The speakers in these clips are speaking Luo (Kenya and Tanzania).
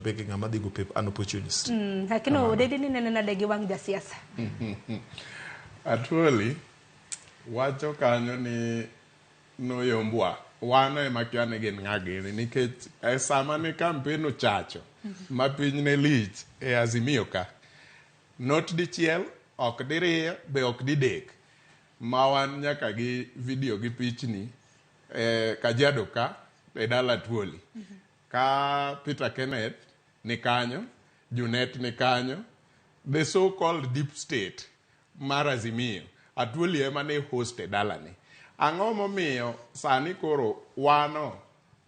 begging Amadigo Pip an opportunist. Hakino Odede ni nena degi wang jasiasa. Atwoli wacho kanyo ni oyombwa wano ema kia ne gin ng'agini nikech sama ne campaign ochacho ma piny ne lich e Azimio ka not dichiel ok diriyo be ok didek ma wan nyaka gi video gi pichni Kajiado ka e dala Atwoli ka Peter Kenneth ni kanyo, Junet ni kanyo, the so-called deep state mar Azimio Atwoli ema ne host e dala ni. Ang'o momiyo sani koro wano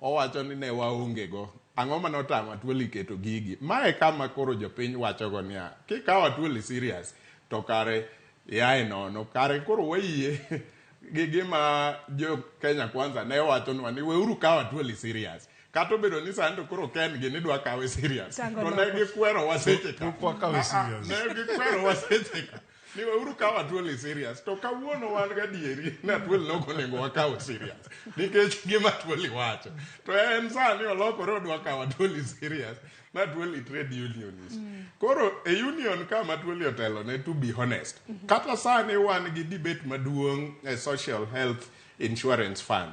owacho ni ne waonge go. Ang'o manotamo Atwoli keto gigi. Mae kama koro jopiny wacho go niya. Kikawo Atwoli serious to kare yae nono. Kare koro wayie gigi ma jo Kenya Kwanza ne wacho ni weuru kawo Atwoli serious. Kato bedo ni sando koro ken gini dwa kawe serious. To ne gikwero waseche ka. Ne gikwero waseche ka. Ni weuru kawo Atwoli serious. To kawuono wan gadieri na Atwoli nokonego wakawo serious. Nikech gima Atwoli wacho. To en sani olokore odwa kawo Atwoli serious. Na Atwoli trade unionist. Koro e union kama Atwoli otelo ne, to be honest. Kata sani wan gi debate maduong' e social health insurance fund.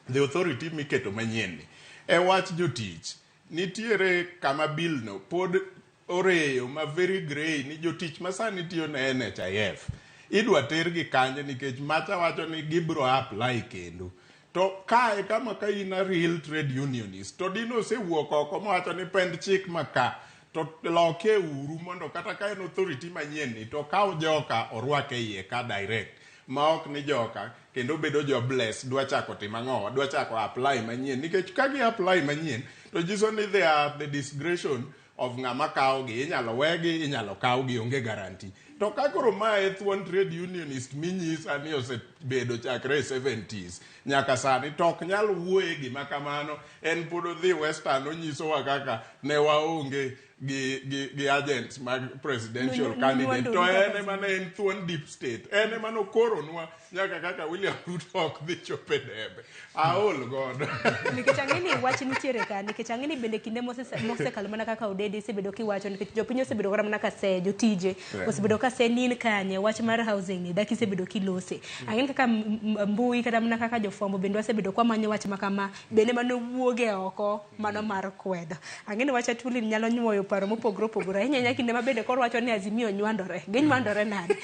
The authority miketo manyien ni. E wach jotich. Nitiere kama bill no pod oreyo ma very grey ni jotich masani tiyo na NHIF. Idwa tergi kanye nikech macha wacho ni gibro apply kendo. To kae kama ka ina real trade unionist. To dino se wuok oko mowacho ni pend chik maka. To loke uru mondo kata ka en authority manyien ni. To kaw joka orwake iye ka direct. Ma ok ni joka kendo bedo jo bless dwa chako timang'o dwa chako apply manyien nikech ka gi apply manyien to jiso ni they are the discretion of ng'ama kawgi inyalo wegi inyalo kawgi onge guarantee. To kakoro mae thuon trade unionist minyisa ni osebedo chakre 70s nyaka sani tok nyal wuoye gima kamano en pod odhi Western onyisowa kaka ne waonge gi agents mag presidential candidate to en ema ne en thuon deep state en ema nokoronwa nyaka kaka William Ruto ok dhi chope debe aol godo nikech ang'eni wach nitiere ka nikech ang'eni bende kinde mosekalo mana kaka Odede sebedo kiwacho nikech jopiny osebedo kora mana ka se jotije osebedo ka se nin kanye wach mar housing ni daki sebedo kilose ang'eni kaka mbui kata mana kaka jofwambo bende wasebedo kwa manyo wach makama bende manowuoge oko mano mar kwedo ang'eni wach Atwoli nyalo nyuoyo paro mopogore opogore ahinya kinde mabende koro wacho ni Azimio nywandore nade